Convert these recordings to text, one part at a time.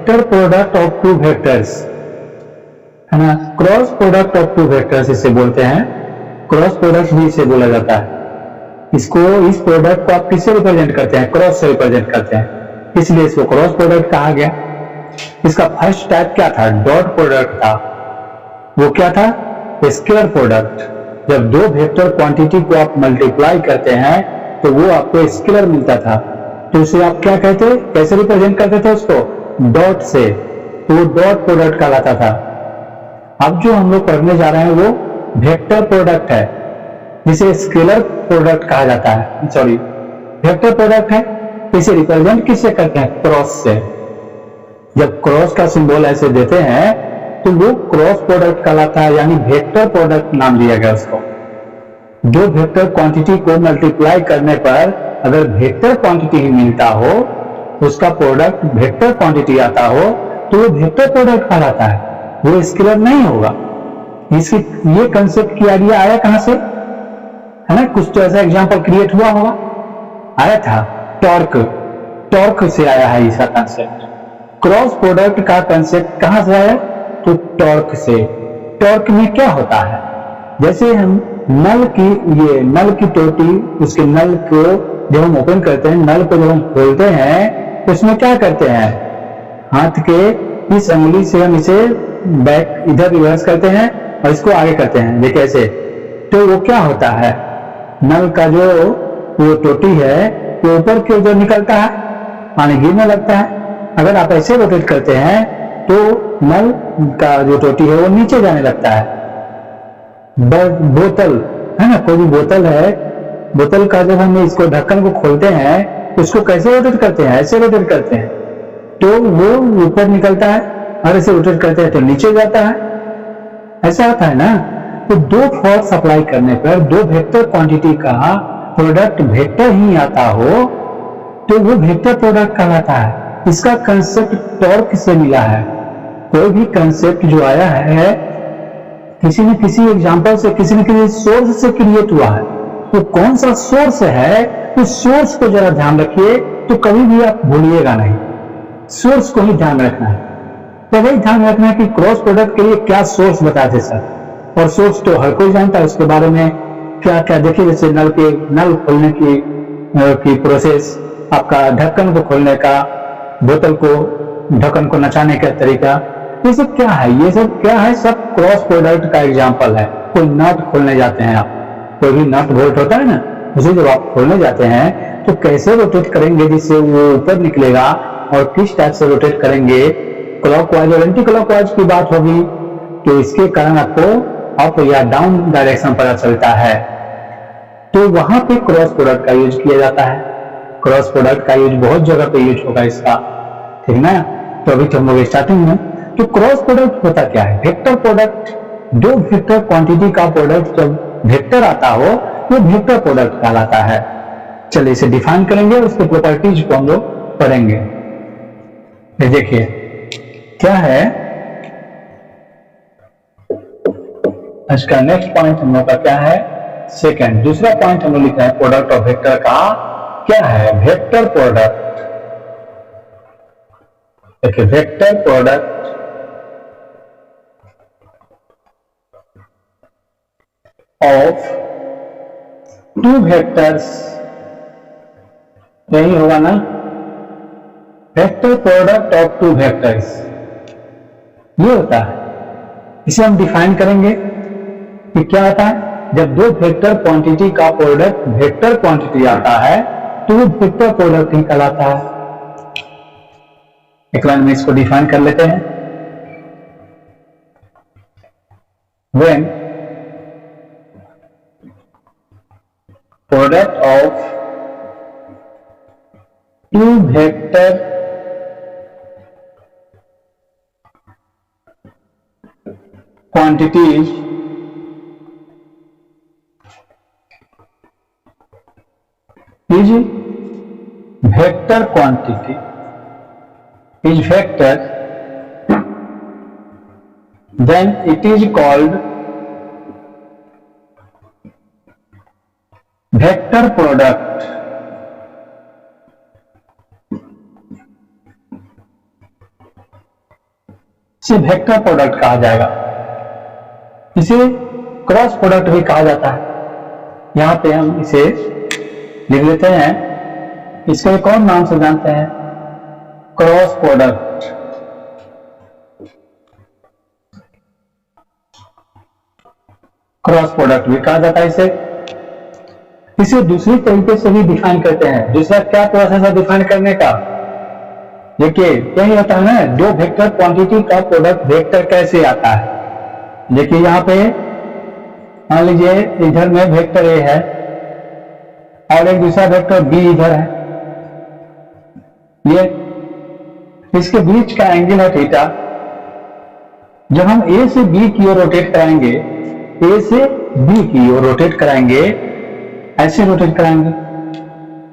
Vector product of two vectors है ना, cross product of two vectors इसे बोलते हैं, क्रॉस प्रोडक्ट भी इसे बोला जाता है। इसको, इस प्रोडक्ट को आप किससे रिप्रेजेंट करते हैं? क्रॉस से रिप्रेजेंट करते हैं, इसलिए इसको क्रॉस प्रोडक्ट कहा गया। इसका फर्स्ट टाइप क्या था? डॉट प्रोडक्ट था। वो क्या था? Scalar product. जब दो वेक्टर क्वांटिटी को आप मल्टीप्लाई करते हैं तो वो आपको स्केलर मिलता था, तो उसे आप क्या कहते, कैसे रिप्रेजेंट करते थे उसको? डॉट से, तो वो डॉट प्रोडक्ट कहलाता था। अब जो हम लोग पढ़ने जा रहे हैं वो वेक्टर प्रोडक्ट है, जिसे स्केलर प्रोडक्ट कहा जाता है, सॉरी वेक्टर प्रोडक्ट है। इसे रिप्रेजेंट किससे करते हैं? क्रॉस से। जब क्रॉस का सिंबल ऐसे देते हैं तो वो क्रॉस प्रोडक्ट कहलाता है, यानी वेक्टर प्रोडक्ट नाम दिया गया उसको। दो वेक्टर क्वांटिटी को मल्टीप्लाई करने पर अगर वेक्टर क्वांटिटी ही मिलता हो, उसका प्रोडक्ट वेक्टर क्वांटिटी आता हो, तो वो वेक्टर प्रोडक्ट कहलाता है, वो स्केलर नहीं होगा। इसकी ये कंसेप्ट की आइडिया आया कहां से? है ना, कुछ तो ऐसा एग्जांपल क्रिएट हुआ होगा, आया था टॉर्क, टॉर्क से आया है इसका कंसेप्ट। क्रॉस प्रोडक्ट का कंसेप्ट कहां से आया? तो टॉर्क से। टॉर्क में क्या होता है? जैसे हम नल की, ये नल की टोटी, उसके नल को जब हम ओपन करते हैं, नल को जब हम खोलते हैं तो उसमें क्या करते हैं? हाथ के इस उंगली से हम इसे बैक इधर रिवर्स करते हैं और इसको आगे करते हैं, ये कैसे? तो वो क्या होता है, नल का जो वो टोटी है वो ऊपर की ओर निकलता है, पानी गिरने लगता है। अगर आप ऐसे रोटेट करते हैं तो नल का जो टोटी है वो नीचे जाने लगता है। बोतल है ना, कोई भी बोतल है, बोतल का जब हम इसको ढक्कन को खोलते हैं तो उसको कैसे रोटेट करते हैं? ऐसे रोटेट करते हैं, तो वो ऊपर निकलता है, और ऐसे रोटेट करते हैं तो नीचे जाता है, ऐसा होता है ना। तो दो फोर्स अप्लाई करने पर दो वेक्टर क्वांटिटी का प्रोडक्ट वेक्टर ही आता हो तो वो वेक्टर प्रोडक्ट कहलाता है। इसका कंसेप्ट टॉर्क से मिला है। कोई भी कंसेप्ट जो आया है किसी न किसी एग्जांपल से, किसी न किसी सोर्स से क्रिएट हुआ है। तो कौन सा सोर्स है, उस सोर्स को जरा ध्यान रखिए, तो कभी भी आप भूलिएगा नहीं, सोर्स को ही ध्यान रखना है। तो वही ध्यान रखना है कि क्रॉस प्रोडक्ट के लिए क्या सोर्स बताते सर, और सोर्स तो हर कोई जानता है, उसके बारे में क्या क्या। देखिए जैसे नल के, नल खोलने की प्रोसेस, आपका ढक्कन को खोलने का, बोतल को ढक्कन को नचाने का तरीका, ये सब क्या है? ये सब क्या है? सब क्रॉस प्रोडक्ट का एग्जांपल है। कोई नट खोलने जाते हैं आप, कोई भी नट बोल्ट होता है ना, उसे जब आप खोलने जाते हैं तो कैसे रोटेट करेंगे जिससे वो ऊपर निकलेगा, और किस टाइप से रोटेट करेंगे, क्लॉकवाइज और एंटी क्लॉकवाइज की बात होगी, तो इसके कारण आपको अप या डाउन डायरेक्शन पता चलता है। तो वहां पे क्रॉस प्रोडक्ट का यूज किया जाता है। क्रॉस प्रोडक्ट का यूज बहुत जगह पे यूज होगा इसका, ठीक ना। तो अभी तो हम लोग स्टार्टिंग में, तो क्रॉस प्रोडक्ट होता क्या है? Vector product. दो वेक्टर क्वांटिटी का प्रोडक्ट जब वेक्टर आता हो वो वेक्टर प्रोडक्ट कहलाता है। चलिए इसे डिफाइन करेंगे, उसके प्रॉपर्टीज को हम लोग पढ़ेंगे। देखिए क्या है इसका नेक्स्ट पॉइंट हम लोग का क्या है? सेकंड, दूसरा पॉइंट हम लोग लिखा है प्रोडक्ट ऑफ वेक्टर का क्या है? Vector product. देखिए vector product of two vectors, यही होगा ना, vector product of two vectors, ये होता है। इसे हम डिफाइन करेंगे कि क्या होता है। जब दो वेक्टर क्वांटिटी का प्रोडक्ट वेक्टर क्वांटिटी आता है तो वो वेक्टर प्रोडक्ट ही कहलाता है। एक लाइन में इसको डिफाइन कर लेते हैं। When product of two vector quantities is vector quantity is vector, then it is called vector product. इसे वेक्टर प्रोडक्ट कहा जाएगा। इसे क्रॉस प्रोडक्ट भी कहा जाता है। यहां पे हम इसे लिख लेते हैं, इसको एक और नाम से जानते हैं, क्रॉस प्रोडक्ट। क्रॉस प्रोडक्ट भी कहा जाता है इसे। इसे दूसरी तरीके से भी डिफाइन करते हैं। दूसरा क्या प्रोसेस है डिफाइन करने का? देखिए यही होता है ना, दो वेक्टर क्वांटिटी का प्रोडक्ट वेक्टर कैसे आता है। देखिए यहां पे मान लीजिए इधर में वेक्टर ए है और एक दूसरा वेक्टर बी इधर है, ये इसके बीच का एंगल है थीटा। जब हम ए से बी की ओर रोटेट कराएंगे, ए से बी की ओर रोटेट कराएंगे, ऐसे रोटेट कराएंगे,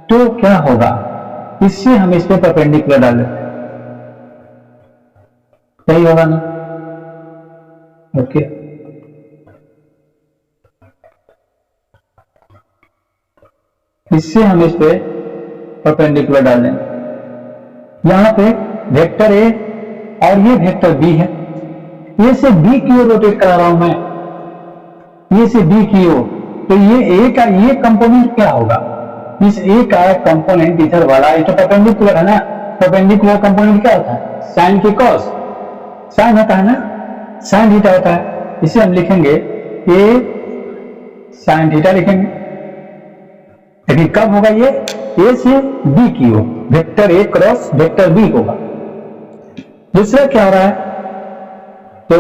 तो क्या होगा, इससे हम इस पे परपेंडिकुलर डाल देते हैं, सही होगा ना? ओके, इससे हम इस पे परपेंडिकुलर डाल देंगे। यहां पे वेक्टर ए और ये वेक्टर बी है, ए से बी की ओर रोटेट करा रहा हूं मैं, ए से बी की ओर, तो ये ए का ये कंपोनेंट क्या होगा, इस ए का कंपोनेंट इधर वाला, ये तो परपेंडिकुलर है ना, परपेंडिकुलर कंपोनेंट क्या होता है, साइन की कॉस, साइन होता है ना, साइन थीटा होता है। इसे हम लिखेंगे ए साइन थीटा लिखेंगे। लेकिन कब होगा ये, ए से बी की ओर, vector A cross vector B होगा। दूसरा क्या हो रहा है, तो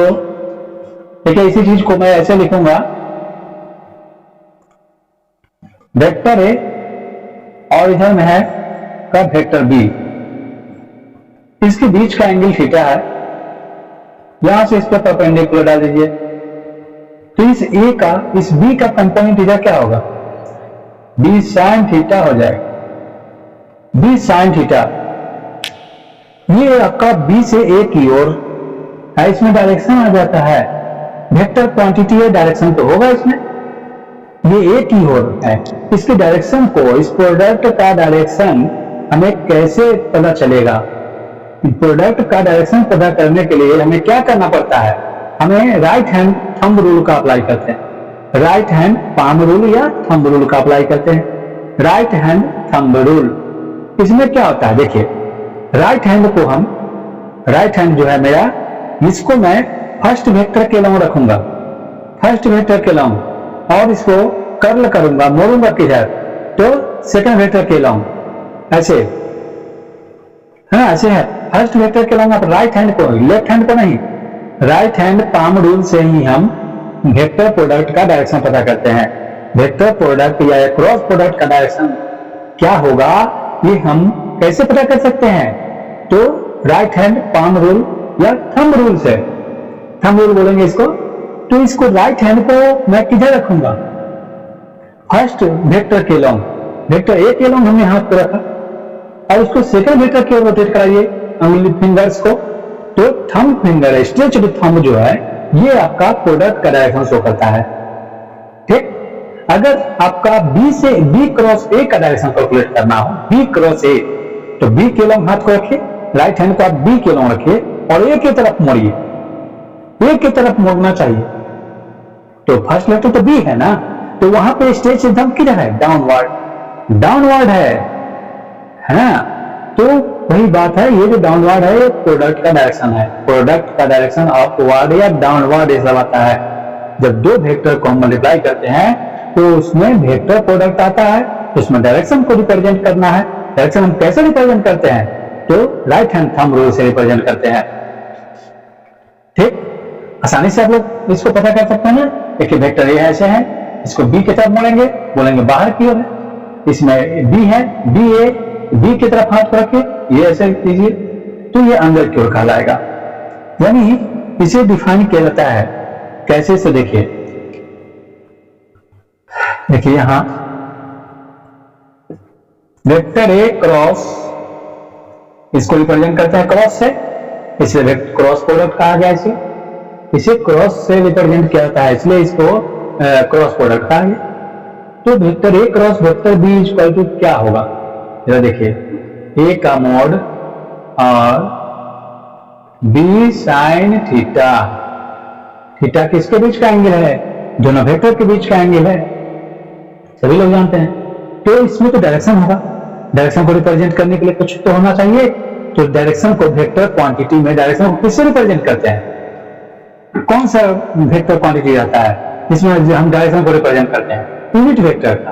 देखिए इसी चीज को मैं ऐसे लिखूंगा, वेक्टर ए और इधर में है का वेक्टर बी, इसके बीच का एंगल थीटा है, यहां से इस पर परपेंडिकुलर डाल दीजिए, तो इस ए का इस बी का कंपोनेंट इधर क्या होगा, बी साइन थीटा हो जाएगा, बी साइन थीटा। ये आपका बी से ए की ओर है, इसमें डायरेक्शन आ जाता है, वेक्टर क्वांटिटी है, डायरेक्शन तो होगा इसमें, ये ए की ओर है, इसके डायरेक्शन को, इस प्रोडक्ट का डायरेक्शन हमें कैसे पता चलेगा, प्रोडक्ट का डायरेक्शन पता करने के लिए हमें क्या करना पड़ता है, हमें राइट हैंड थंब रूल का अप्लाई करते हैं, राइट हैंड पाम रूल या थंब रूल का अप्लाई करते हैं, राइट हैंड थंब रूल। इसमें क्या होता है, देखिए राइट हैंड को हम, राइट हैंड जो है मेरा, इसको मैं फर्स्ट वेक्टर के लॉन्ग रखूंगा, फर्स्ट वेक्टर के लॉन्ग, और इसको कर्ल करूंगा, मोड़ूंगा किधर, तो सेकंड वेक्टर के लॉन्ग, ऐसे है ना, ऐसे है फर्स्ट वेक्टर के लॉन्ग। आप राइट हैंड को, लेफ्ट हैंड को नहीं, राइट हैंड पाम रूल से ही हम वेक्टर प्रोडक्ट का डायरेक्शन पता करते हैं। वेक्टर प्रोडक्ट या क्रॉस प्रोडक्ट का डायरेक्शन क्या होगा, ये हम कैसे पता कर सकते हैं, तो राइट हैंड पाम रूल या थंब रूल से, थंब रूल बोलेंगे इसको। तो इसको राइट हैंड को मैं किधर रखूंगा, फर्स्ट वेक्टर के लॉन्ग, वेक्टर ए के लॉन्ग हमने हाथ पे रखा, और उसको सेकंड वेक्टर की ओर रोटेट कराइए अंगुली फिंगर्स को, तो थंब फिंगर, स्ट्रेच्ड थंब जो है, ये आपका प्रोडक्ट का डायरेक्शन शो करता है। ठीक, अगर आपका बी से बी क्रॉस ए का डायरेक्शन कैलकुलेट करना हो, बी क्रॉस ए, तो बी के लॉन्ग हाथ को रखिए, राइट हैंड को आप बी के लॉन्ग रखिए और ए की तरफ मोड़िए, ए की तरफ मोड़ना चाहिए, तो फर्स्ट लेटर तो बी है ना, तो वहां पे स्ट्रेच एकदम किधर है, डाउनवर्ड, डाउनवर्ड है ना। तो वही बात है, ये जो डाउनवर्ड है ये प्रोडक्ट का डायरेक्शन है, प्रोडक्ट का डायरेक्शन अपवर्ड या डाउनवर्ड ये सब आता है। जब दो वेक्टर को हम मल्टीप्लाई करते हैं तो उसमें वेक्टर प्रोडक्ट आता है, उसमें डायरेक्शन को रिप्रेजेंट करना है। डायरेक्शन हम कैसे रिप्रेजेंट करते हैं, तो राइट हैंड थंब रूल से रिप्रेजेंट करते हैं। ठीक, आसानी से आप लोग इसको पता कर सकते हैं ना। देखिए वेक्टर ए ऐसे है, इसको बी की तरफ मोड़ेंगे, बोलेंगे बाहर की ओर है, इसमें बी है, बी ए, बी की तरफ हाथ रखिए, ये ऐसे कीजिए, तो ये अंदर की ओर कहलाएगा। यानी इसे डिफाइन किया जाता है कैसे से, देखिए देखिए यहां वेक्टर ए क्रॉस, इसको रिप्रेजेंट करते हैं क्रॉस से, इसलिए क्रॉस प्रोडक्ट कहा गया, इसे क्रॉस से रिप्रेजेंट किया जाता है, इसलिए इसको क्रॉस प्रोडक्ट कहा गया। तो vector A cross vector B equal to क्या होगा, जरा देखिए, ए का मोड और बी साइन थीटा, थीटा किसके बीच का एंगल है? दोनों वेक्टर के बीच का एंगल है, सभी लोग जानते हैं। तो इसमें तो डायरेक्शन होगा, डायरेक्शन को रिप्रेजेंट करने के लिए कुछ तो होना चाहिए। तो डायरेक्शन को वेक्टर क्वांटिटी में डायरेक्शन को किससे रिप्रेजेंट करते हैं? कौन सा वेक्टर क्वांटिटी आता है जिसमें हम डायरेक्शन को रिप्रेजेंट करते हैं? यूनिट वेक्टर का,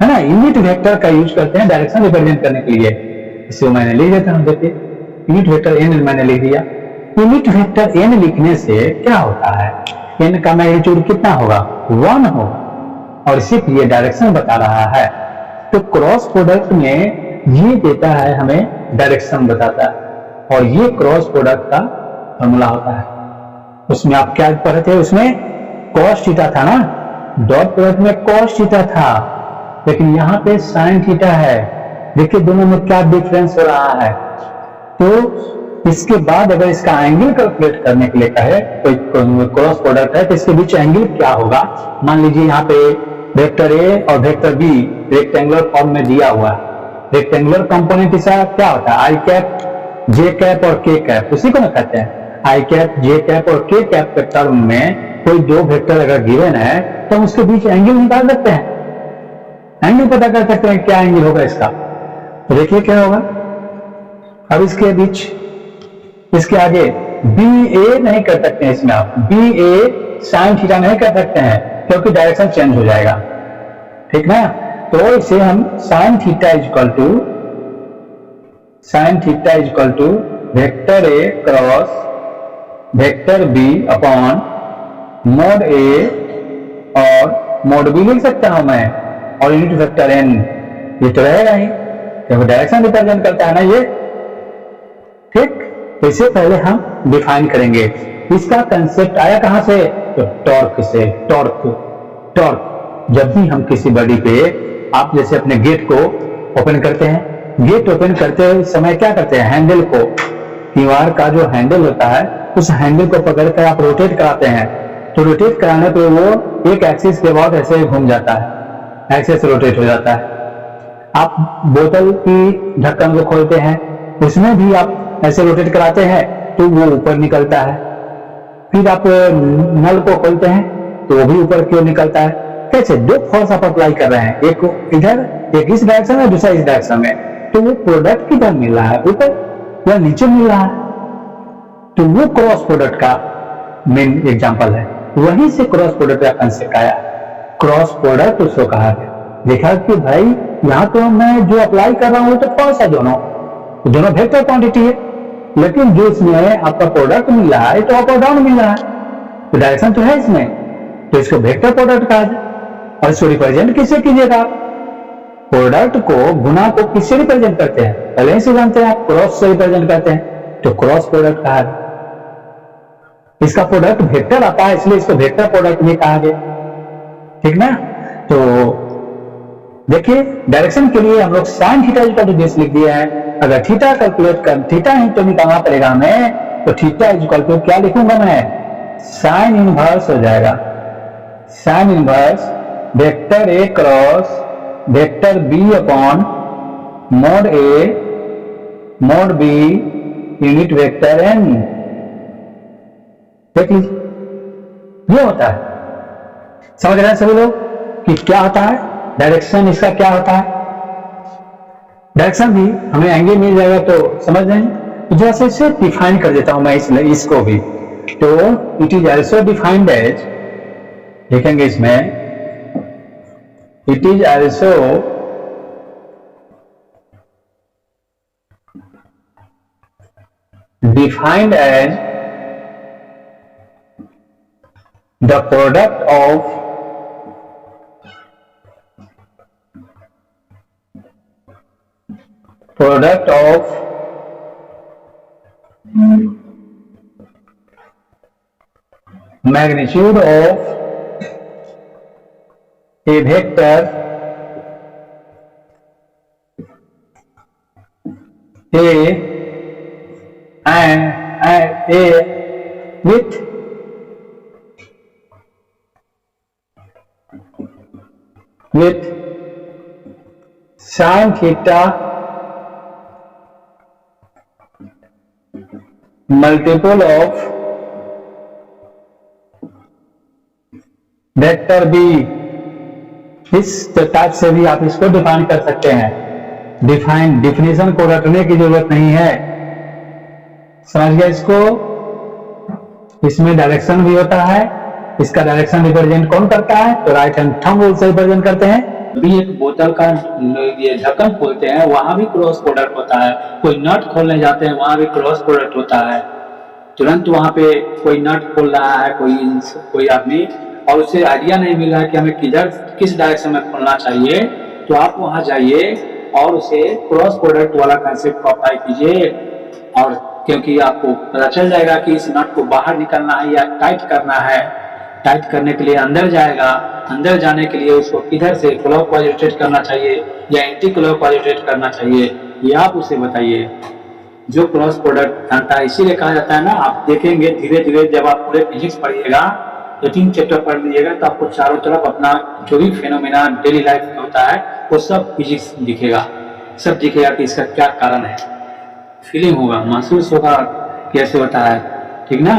है ना। यूनिट वेक्टर का यूज करते हैं डायरेक्शन रिप्रेजेंट करने के लिए। इसे मैंने लिख देता हूं, देखिए यूनिट वेक्टर एन मैंने लिख दिया। यूनिट वेक्टर एन लिखने से क्या होता है? एन का मैग्नीट्यूड कितना होगा? 1 होगा, और सिर्फ ये डायरेक्शन बता रहा है। तो क्रॉस प्रोडक्ट में ये देता है हमें डायरेक्शन बताता है, और ये क्रॉस प्रोडक्ट का फॉर्मूला होता है। उसमें आप क्या पढ़े थे? उसमें कॉस थीटा था ना, डॉट प्रोडक्ट में कॉस थीटा था, लेकिन यहाँ पे साइन थीटा है। देखिए दोनों में क्या डिफरेंस हो रहा है। तो इसके बाद अगर इसका एंगल कैलकुलेट करने के लिए कहे, कोई क्रॉस प्रोडक्ट है तो इसके बीच एंगल क्या होगा? मान लीजिए यहाँ पे वेक्टर ए और वेक्टर बी रेक्टेंगुलर फॉर्म में दिया हुआ है। रेक्टेंगुलर कंपोनेंट इसका क्या होता है? आई कैप, जे कैप और के कैप, उसी को ना कहते हैं। आई कैप, जे कैप और के कैप के टर्म में कोई दो वेक्टर अगर गिवन है तो उसके बीच एंगल निकाल सकते हैं, एंगल पता कर सकते हैं क्या एंगल होगा इसका। तो देखिए क्या होगा। अब इसके बीच, इसके आगे बी ए नहीं कर सकते हैं, इसमें आप बी ए साइन थीटा नहीं कर सकते हैं क्योंकि डायरेक्शन चेंज हो जाएगा, ठीक ना। तो इसे हम sine theta is equal to vector A cross vector B upon mod A और मोड बी लिख सकता हूं मैं, और यूनिट वेक्टर एन ये तो रहेगा ही क्योंकि डायरेक्शन रिप्रेजेंट करता है ना ये, ठीक। तो इससे पहले हम डिफाइन करेंगे। इसका कंसेप्ट आया कहां से? तो टॉर्क से। टॉर्क जब भी हम किसी बॉडी पे, आप जैसे अपने गेट को ओपन करते हैं, गेट ओपन करते समय क्या करते हैं? हैंडल को, दीवार का जो हैंडल होता है उस हैंडल को पकड़कर आप रोटेट कराते हैं। तो रोटेट कराने पे वो एक एक्सिस के बाद ऐसे घूम जाता है, एक्सिस रोटेट हो जाता है। आप बोतल की ढक्कन को खोलते हैं, उसमें भी आप ऐसे रोटेट कराते हैं तो वो ऊपर निकलता है। फिर आप नल को खोलते हैं तो वो भी ऊपर की ओर निकलता है। कैसे? दो फोर्स आप अप्लाई कर रहे हैं, एक इधर, एक इस डायरेक्शन में, दूसरा इस डायरेक्शन में। तो वो प्रोडक्ट किधर मिल रहा है? ऊपर या नीचे मिल रहा है। तो वो क्रॉस प्रोडक्ट का मेन एग्जांपल है। वहीं से क्रॉस प्रोडक्ट का कंसेप्ट आया। क्रॉस प्रोडक्ट उसको कहा गया। देखा कि भाई यहाँ तो मैं जो अप्लाई कर रहा हूं तो फोर्स है, दोनों वेक्टर क्वांटिटी है, लेकिन जो इसमें आपका प्रोडक्ट मिल रहा है तो अप और डाउन मिल रहा है, तो डायरेक्शन तो है इसमें, तो इसको वेक्टर प्रोडक्ट कहा जाए। और इसको रिप्रेजेंट किससे कीजिएगा? प्रोडक्ट को, गुना को किससे रिप्रेजेंट करते हैं? पहले ही से जानते हैं आप, क्रॉस से रिप्रेजेंट करते हैं, तो क्रॉस प्रोडक्ट कहा गया। इसका प्रोडक्ट वेक्टर आता है इसलिए इसको वेक्टर प्रोडक्ट भी कहा गया, ठीक ना। तो देखिए डायरेक्शन के लिए हम लोग sine theta equal to this लिख दिया है। अगर थीटा कैलकुलेट कर, थीटा ही तो निकालना पड़ेगा हमें, तो थीटा इक्वल टू क्या लिखूंगा मैं? साइन इनवर्स हो जाएगा। Sine inverse vector A cross vector B upon mod A mod B unit vector N. देख लीजिए ये होता है। समझ रहे हैं सभी लोग कि क्या होता है डायरेक्शन? इसका क्या होता है डायरेक्शन? भी हमें एंगल मिल जाएगा तो समझ रहे। तो जैसे इसे डिफाइन कर देता हूं मैं इसको भी। तो it is also defined as, लिखेंगे इसमें, it is also defined as the product of magnitude of a vector a and a with sin theta multiple of vector B. इस टाइप से भी आप इसको डिफाइन कर सकते हैं। डिफिनेशन को रटने की जरूरत नहीं है, समझ गया इसको। इसमें डायरेक्शन भी होता है, इसका डायरेक्शन रिप्रेजेंट कौन करता है, तो राइट हैंड थंब रूल से रिप्रेजेंट करते हैं। भी एक बोतल का ये ढक्कन खोलते हैं, वहां भी क्रॉस प्रोडक्ट होता है। कोई नट खोलने जाते हैं, वहां भी क्रॉस प्रोडक्ट होता है। तुरंत वहां पे कोई नट खोल रहा है कोई आदमी, और उसे आइडिया नहीं मिल रहा है कि हमें किधर किस डायरेक्शन में खोलना चाहिए, तो आप वहां जाइए और उसे क्रॉस प्रोडक्ट वाला कंसेप्ट को अप्लाई कीजिए, और क्योंकि आपको पता चल जाएगा कि इस नट को बाहर निकालना है या टाइट करना है। टाइट करने के लिए अंदर जाएगा, अंदर जाने के लिए उसको किधर से क्लॉकवाइज रोटेट करना चाहिए या एंटी क्लॉकवाइज रोटेट करना चाहिए, ये आप उसे बताइए। जो क्रॉस प्रोडक्ट जानता है, इसीलिए कहा जाता है ना, आप देखेंगे धीरे धीरे जब आप पूरे फिजिक्स पढ़िएगा, 18 चैप्टर पढ़ लीजिएगा, तो आपको चारों तरफ अपना जो भी फेनोमेना डेली लाइफ में होता है वो सब फिजिक्स दिखेगा, सब दिखेगा कि इसका क्या कारण है। फीलिंग होगा, महसूस होगा कैसे होता है, ठीक ना।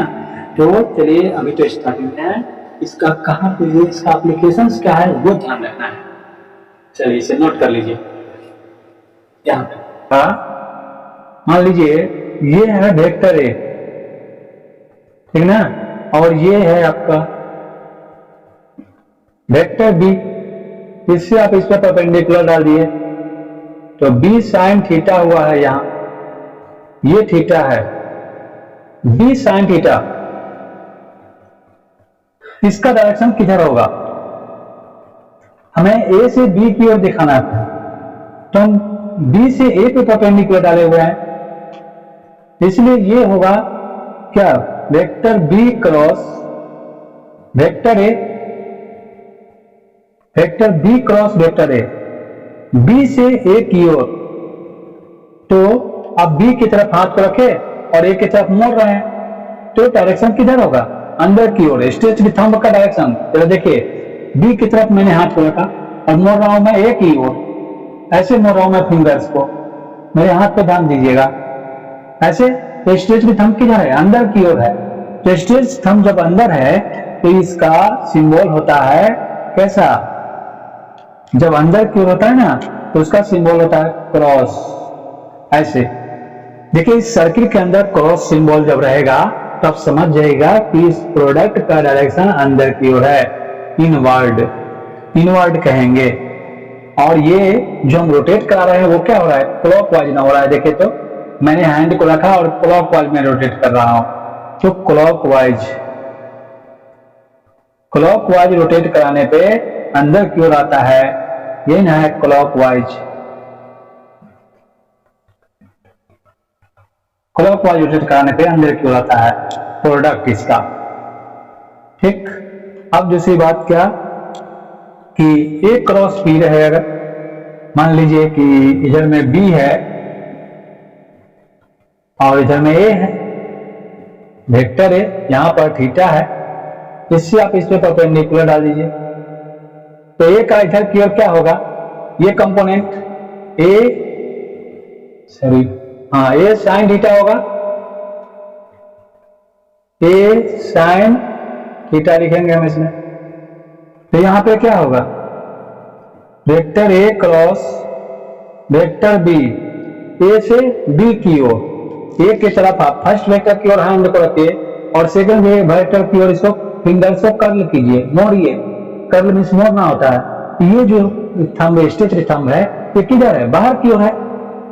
तो चलिए अभी तो स्टार्टिंग में है, इसका कहाँ पे है, इसका एप्लीकेशन क्या है वो ध्यान रखना है। चलिए इसे नोट कर लीजिए यहाँ पे। मान लीजिए ये है वेक्टर ए, ठीक ना, और ये है आपका वेक्टर बी। इससे आप इस पर परपेंडिकुलर डाल दिए तो बी साइन थीटा हुआ है, यहां ये थीटा है, बी साइन थीटा। इसका डायरेक्शन किधर होगा, हमें ए से बी की ओर दिखाना है, तो हम बी से ए पे परपेंडिकुलर डाले हुए हैं, इसलिए ये होगा क्या, vector B cross vector A, vector B cross vector A, B से ए की ओर। तो आप बी की तरफ हाथ को रखे और ए की तरफ मोड़ रहे हैं, तो डायरेक्शन किधर होगा, अंदर की ओर। स्ट्रेच विद थंब का डायरेक्शन, तो देखिए बी की तरफ मैंने हाथ को रखा और मोड़ रहा हूं मैं ए की ओर, ऐसे मोड़ रहा हूं मैं फिंगर्स को, मेरे हाथ पे ध्यान दीजिएगा ऐसे। तो स्ट्रेच विद थंब किधर है, अंदर की ओर है। तो स्ट्रेच थंब जब अंदर है तो इसका सिंबल होता है कैसा, जब अंदर की ओर होता है ना तो उसका सिंबल होता है क्रॉस, ऐसे। देखिए इस सर्किल के अंदर क्रॉस सिंबल जब रहेगा तब समझ जाएगा कि इस प्रोडक्ट का डायरेक्शन अंदर की ओर है, इनवर्ड, इनवर्ड कहेंगे। और ये जो हम रोटेट करा रहे हैं वो क्या हो रहा है, क्लॉकवाइज ना हो रहा है। देखिए तो मैंने हैंड को रखा और क्लॉकवाइज में रोटेट कर रहा हूं, तो क्लॉकवाइज, क्लॉकवाइज रोटेट कराने पे अंदर की ओर आता है, ये ना है क्लॉकवाइज, क्लॉकवाइज रोटेट कराने पे अंदर की ओर आता है प्रोडक्ट इसका, ठीक। अब दूसरी बात क्या कि ए क्रॉस बी रहेगा, मान लीजिए कि इधर में बी है और इधर में ए है, वेक्टर ए, यहां पर थीटा है, इससे आप इस पे परपेंडिकुलर डाल दीजिए। तो ए का इधर की ओर क्या होगा, ये कंपोनेंट ए, सॉरी हाँ, ए साइन थीटा होगा, ए साइन थीटा लिखेंगे हम इसमें। तो यहां पे क्या होगा, vector A cross vector B, A से बी की ओर, ए की तरफ आप फर्स्ट वेक्टर की ओर हैंड को रखिए और सेकंड वेक्टर की ओर इसको फिंगर से कर्ल कीजिए, मोड़िए। कर्ल मींस मोड़ना होता है। ये जो थंब स्ट्रेच थंब है ये किधर है, बाहर की ओर है,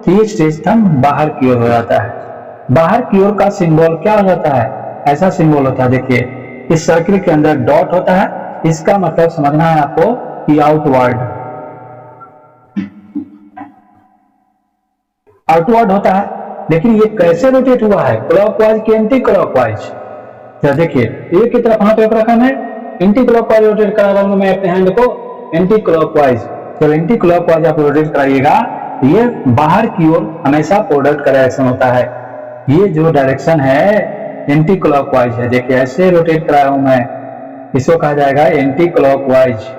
तो ये स्ट्रेच थंब बाहर की ओर हो जाता है। बाहर की ओर का सिंबल क्या हो जाता है, ऐसा सिंबल होता है। देखिए इस सर्किल के अंदर डॉट होता है, इसका मतलब समझना है आपको कि आउटवर्ड, आउटवर्ड होता है। लेकिन ये कैसे रोटेट हुआ है, क्लॉकवाइज की एंटी क्लॉकवाइज। तो देखिए ए की तरफ हाथ रखा मैं, एंटी क्लॉकवाइज रोटेट करा रहा हूं मैं अपने हैंड को, एंटी क्लॉकवाइज। तो एंटी क्लॉकवाइज आप रोटेट कराइएगा, ये बाहर की ओर हमेशा प्रोडक्ट का डायरेक्शन होता है। ये जो डायरेक्शन है एंटी क्लॉकवाइज है, देखिए ऐसे रोटेट करा रहा हूं मैं, इसको कहा जाएगा एंटी क्लॉकवाइज।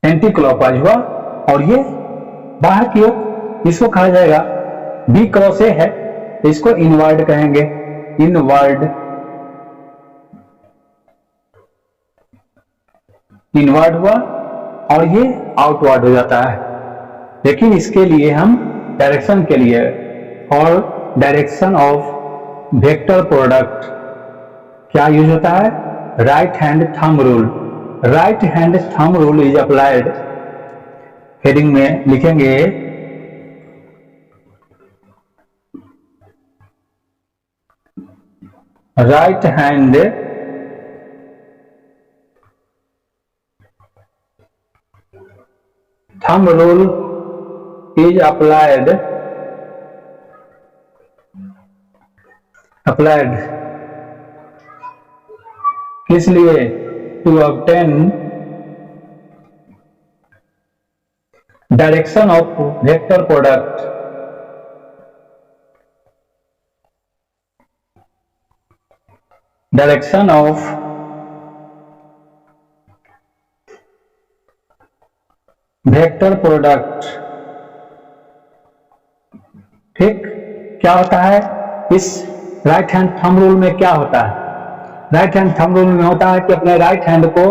एंटी क्लॉकवाइज हुआ और ये बाहर की ओर इसको कहा जाएगा बी क्रॉस ए है, इसको इनवर्ड कहेंगे, इनवर्ड, इनवर्ड हुआ और ये आउटवर्ड हो जाता है। लेकिन इसके लिए हम डायरेक्शन के लिए और डायरेक्शन ऑफ वेक्टर प्रोडक्ट क्या यूज होता है, right hand thumb rule. Right hand thumb rule is applied, heading में लिखेंगे right hand thumb rule is applied किस लिए, to obtain direction of vector product, direction of vector product. ठीक, क्या होता है इस राइट हैंड थंब रूल में, क्या होता है राइट हैंड थंब रूल में होता है कि अपने राइट हैंड को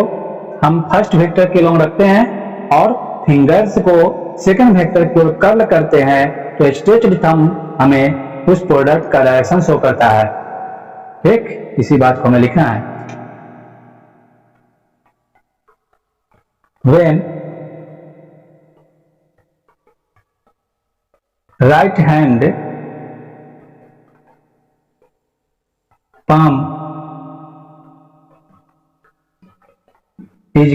हम फर्स्ट वेक्टर के लॉन्ग रखते हैं और फिंगर्स को सेकंड वेक्टर की ओर कर्ल करते हैं, तो स्ट्रेच्ड थंब हमें उस प्रोडक्ट का डायरेक्शन शो करता है। ठीक, इसी बात को हमें लिखना है। When right hand palm is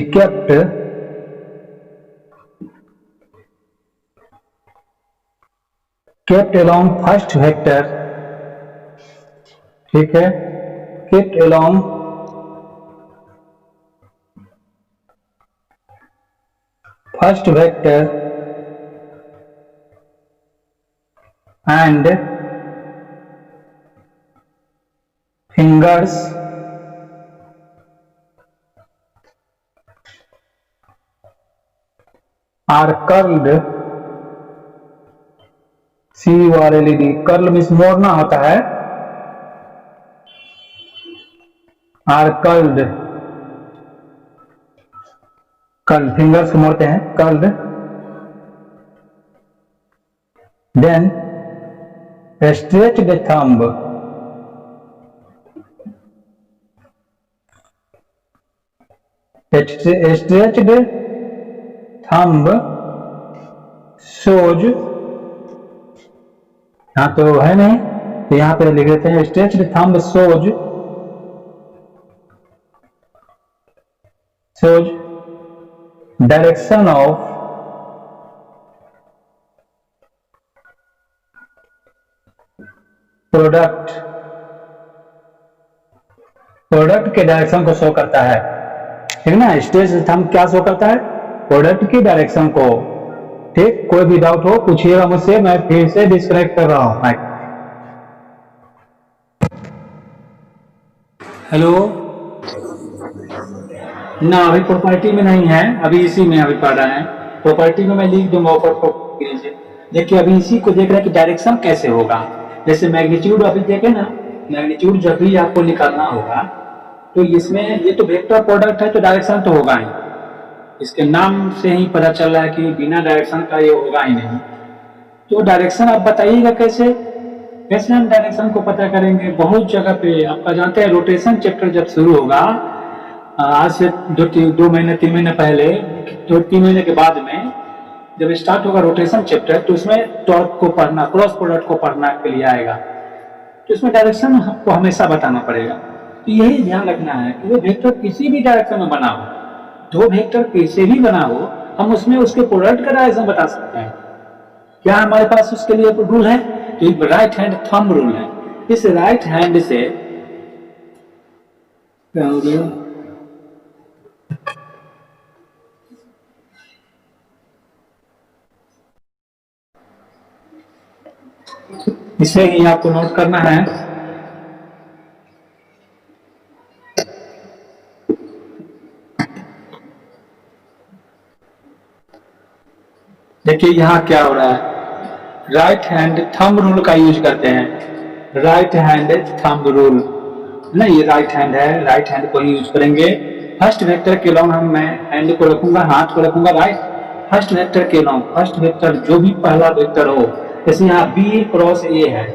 kept along first vector, ठीक है, kept along first vector and fingers are curled, CURLED, curl means मोड़ना होता है, are curled, कर्ल फिंगर्स को मोड़ते हैं, curled, then stretch the thumb, stretched thumb shows, यहाँ तो है नहीं तो यहाँ पे लिख देते हैं stretched thumb shows direction of product, product के डायरेक्शन को शो करता है। ठीक ना, स्ट्रेच्ड थंब क्या शो करता है, प्रोडक्ट की डायरेक्शन को। ठीक, कोई भी डाउट हो पूछिएगा मुझसे, मैं फिर से डिस्कनेक्ट कर रहा हूं। हेलो ना, अभी प्रॉपर्टी में नहीं है, अभी इसी में अभी पढ़ रहे हैं। प्रॉपर्टी में मैं लिख दूंगा ऊपर। देखिए अभी इसी को देख रहे हैं कि डायरेक्शन कैसे होगा। जैसे मैग्नीट्यूड अभी देखे ना, मैग्नीट्यूड जब भी आपको निकालना होगा तो इसमें ये तो वेक्टर प्रोडक्ट है तो डायरेक्शन तो होगा ही, इसके नाम से ही पता चल रहा है कि बिना डायरेक्शन का ये होगा ही नहीं। तो डायरेक्शन आप बताइएगा कैसे हम डायरेक्शन को पता करेंगे। बहुत जगह पे आपका जानते हैं रोटेशन चैप्टर जब शुरू होगा, आज से 2 महीने 3 महीने पहले, 2-3 महीने के बाद में जब स्टार्ट होगा रोटेशन चैप्टर, तो उसमें टॉर्क को पढ़ना, क्रॉस प्रोडक्ट को पढ़ना के लिए आएगा, तो इसमें डायरेक्शन आपको हमेशा बताना पड़ेगा। तो यही ध्यान रखना है कि वो वेक्टर किसी भी डायरेक्शन में बना हो, 2 वेक्टर कैसे भी बना हो, हम उसमें उसके प्रोडक्ट का डायरेक्शन बता सकते हैं। क्या हमारे पास उसके लिए रूल है, तो राइट हैंड थंब रूल है। इस राइट हैंड से क्या हो गया, इसे ही आपको नोट करना है। देखिए यहाँ क्या हो रहा है, राइट हैंड थंब रूल का यूज करते हैं। राइट हैंड थंब रूल ना, ये राइट हैंड है, राइट हैंड को ही यूज करेंगे। फर्स्ट वेक्टर के लॉन्ग हम मैं हैंड को रखूंगा, हाथ को रखूंगा राइट। फर्स्ट वेक्टर के लॉन्ग, फर्स्ट वेक्टर जो भी पहला वेक्टर हो, जैसे यहाँ बी क्रॉस ए है,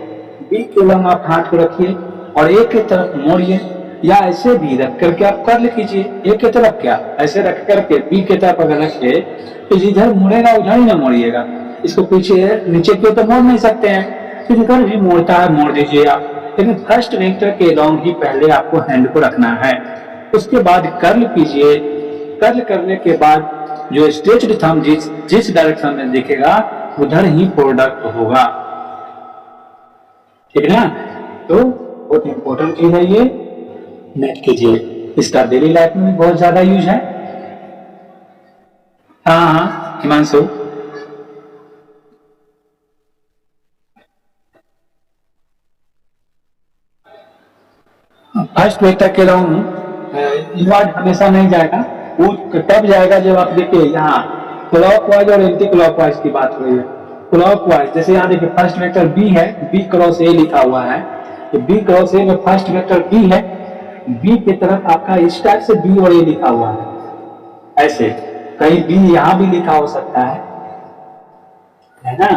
बी के लॉन्ग आप हाथ को रखिए और ए के तरफ मोड़िए, या ऐसे भी रख करके आप कर लीजिए। ए के तरफ क्या, ऐसे रख करके बी के तरफ अगर रखिए तो जिधर मुड़ेगा उधर ही ना मोड़िएगा, इसको पीछे नीचे की ओर तो मोड़ नहीं सकते हैं, तो जिधर भी मोड़ता है मोड़ दीजिए आप। लेकिन फर्स्ट वेक्टर के लॉन्ग ही पहले आपको हैंड को रखना है, उसके बाद कर्ल कीजिए। कर्ल करने के बाद जो स्ट्रेच्ड थंब जिस जिस डायरेक्शन में दिखेगा उधर ही प्रोडक्ट होगा, ठीक है ना। तो बहुत इंपॉर्टेंट चीज है ये, नेट कीजिए, इसका डेली लाइफ में बहुत ज्यादा यूज है। हाँ हाँ हिमांशु। फर्स्ट वेक्टर के लॉन्ग इनवर्ड हमेशा नहीं जाएगा, वो तब जाएगा जब आप देखिए यहाँ क्लॉकवाइज और एंटी क्लॉकवाइज की बात हो रही है। क्लॉकवाइज जैसे यहाँ देखिए फर्स्ट वेक्टर बी है, बी क्रॉस ए लिखा हुआ है, तो बी क्रॉस ए में फर्स्ट वेक्टर बी है, बी की तरफ आपका इस टाइप से बी और ए लिखा हुआ है, ऐसे कहीं बी यहाँ भी लिखा हो सकता है ना,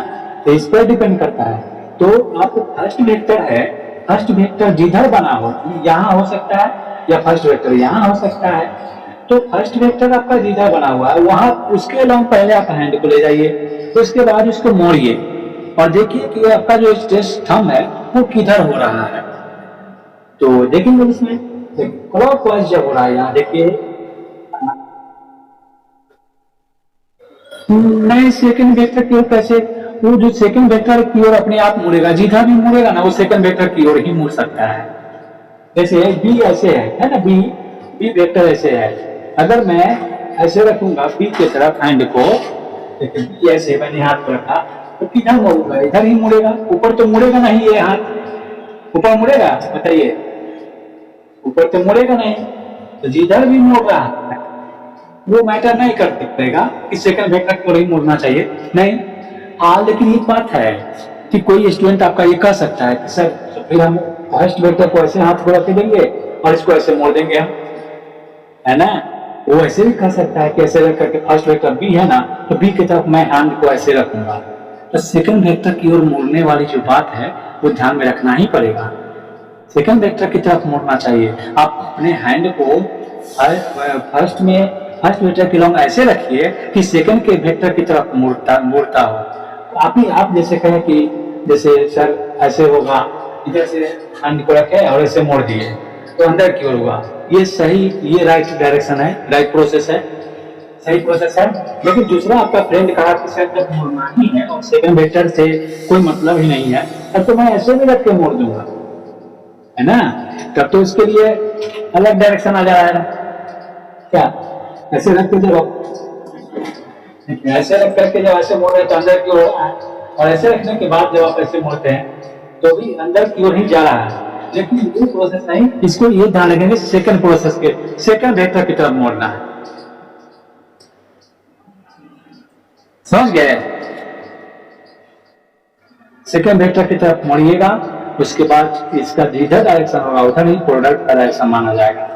तो इस पर डिपेंड करता है। तो आपको फर्स्ट वेक्टर है, फर्स्ट वेक्टर जिधर बना हो, यहाँ हो सकता है या फर्स्ट वेक्टर यहाँ हो सकता है, तो फर्स्ट वेक्टर आपका जिधर बना हुआ है वहां उसके अलावा पहले आप हैंड को ले जाइए, तो उसके बाद उसको मोड़िए और देखिए कि आपका जो स्ट्रेस थंब है वो किधर हो रहा है। तो देखेंगे इसमें क्लॉकवाइज जब हो रहा है, यहाँ देखिए नहीं सेकंड वेक्टर की ओर कैसे, वो जो सेकंड वेक्टर की ओर अपने आप मुड़ेगा, जिधर भी मुड़ेगा ना वो सेकंड वेक्टर की ओर ही मुड़ सकता है। जैसे बी ऐसे है ना, बी बी वेक्टर ऐसे है, अगर मैं ऐसे रखूंगा बी की तरफ हैंड को, देखिए बी ऐसे मैंने हाथ को रखा, तो किधर मुड़ूंगा, इधर ही मुड़ेगा, ऊपर तो मुड़ेगा नहीं ये हाथ, ऊपर मुड़ेगा बताइए, ऊपर तो मुड़ेगा नहीं, तो जिधर भी मुड़ रहा है वो मैटर नहीं कर देगा कि सेकंड वेक्टर को ही मुड़ना चाहिए, नहीं। हाँ लेकिन एक बात है कि कोई स्टूडेंट आपका ये कह सकता है कि सर तो फिर हम फर्स्ट वेक्टर को ऐसे हाथ को रख देंगे और इसको ऐसे मोड़ देंगे हम, है ना। वो ऐसे भी कह सकता है कि ऐसे रख करके फर्स्ट वेक्टर बी है ना, तो बी की तरफ मैं हैंड को ऐसे रखूंगा, तो सेकंड वेक्टर की ओर मुड़ने वाली जो बात है वो ध्यान में रखना ही पड़ेगा, सेकंड वेक्टर की तरफ मुड़ना चाहिए। आप अपने हैंड को फर्स्ट में फर्स्ट वेक्टर के लॉन्ग ऐसे रखिए कि सेकंड के वेक्टर की तरफ मुड़ता मुड़ता हो। आप ही आप जैसे कहें कि जैसे सर ऐसे होगा, इधर से हैंड को रखे और ऐसे मोड़ दिए तो अंदर की ओर होगा, ये सही, ये राइट डायरेक्शन है, राइट प्रोसेस है, सही प्रोसेस है। लेकिन दूसरा आपका फ्रेंड कहा कि सर जब मोड़ना ही है और सेकंड वेक्टर से कोई मतलब ही नहीं है, तब तो मैं ऐसे भी रख के मोड़ दूंगा, है ना, तब तो उसके लिए अलग डायरेक्शन आ जा रहा है क्या। ऐसे रख के जब ऐसे रख करके जब ऐसे मोड़ रहे तो अंदर की ओर है, और ऐसे रखने के बाद जब आप ऐसे मोड़ते हैं तो भी अंदर की ओर ही जा रहा है, लेकिन ये प्रोसेस नहीं, इसको ये ध्यान रखेंगे सेकंड प्रोसेस के सेकंड वेक्टर की तरफ मोड़ना है, समझ गए। सेकंड वेक्टर की तरफ मोड़िएगा, उसके बाद इसका जिधर डायरेक्शन होगा उधर ही प्रोडक्ट का डायरेक्शन माना जाएगा।